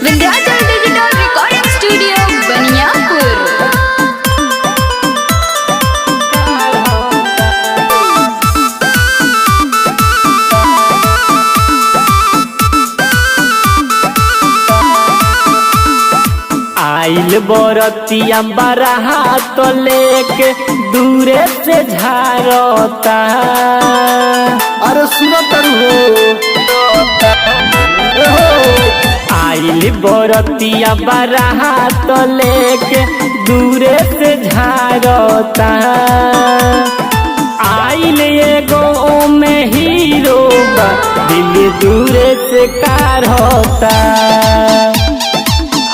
Vindhyachal digital recording studio Baniyapur. आइल बरतिया बारात लेके दूरे से झारता। अरे सुनो आइल बरतिया बारात लेके दूरे से झारता। आइल एगो में हीरो बा दिल दूरे से कार होता।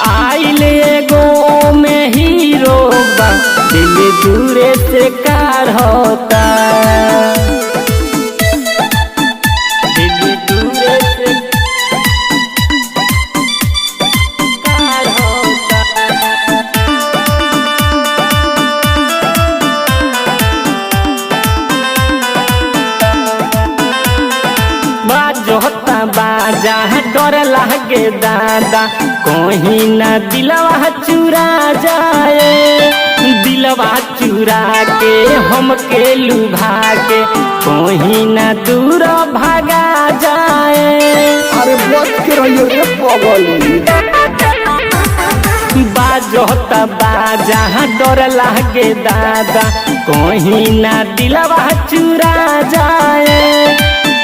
आइल एगो में हीरो बा दिल दूरे से कार होता। दिल दूरे से कार होता। बाजोता बाजा डर लागे दादा कहीं ना दिलवा चुरा जाए। दिलवा चुरा के हमके लुभा के कहीं ना दूर भागा जाए। अरे बच के रहियो रे पगली। बाजोता बाजा डर लागे दादा कहीं ना दिलवा चुरा जाए।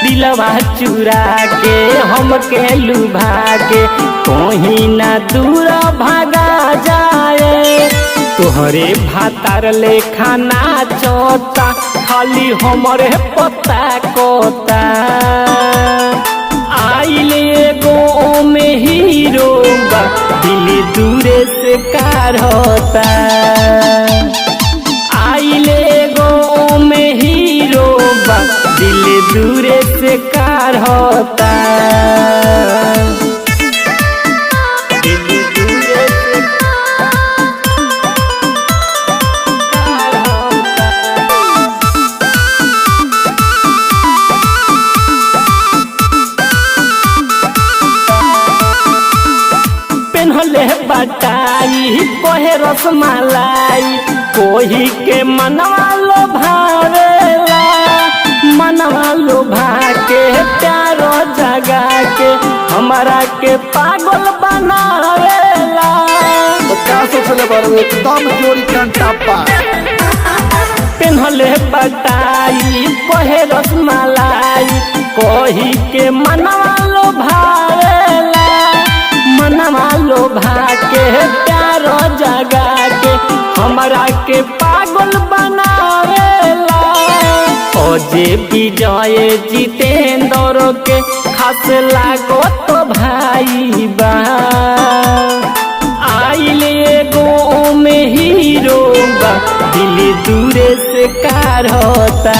दिलवा चुरा के हमके लुभा के कहीं ना दूर भागा जाए। तोहरे भातार लेखा नाचता खाली हमरे पता कोता। आइल एगो में हीरो बा दिल दूरे से कार होता। आइल एगो में हीरो बा दिल दूरे से कार होता। दिल दूरे से कार होता। पेन्हले बटाई कोहे रसमलाई कोही के मनवा लो भावेला। मनवा लो भाके प्यारो जगा के हमारा के पागल बनावेला। तो क्या सोचले बारू एकदम जोड़ी कांटा पा। पेन्हले बटाई कोहे रसमलाई कोही के मनवा लो भावेला। मनवा लो भाके प्यारो जगा के हमारा के पागल बनावेला। जे विजय जितेंद्र के खास लागो तो भाई बा। आइल एगो में हीरो बा दिल दूरे से कार होता।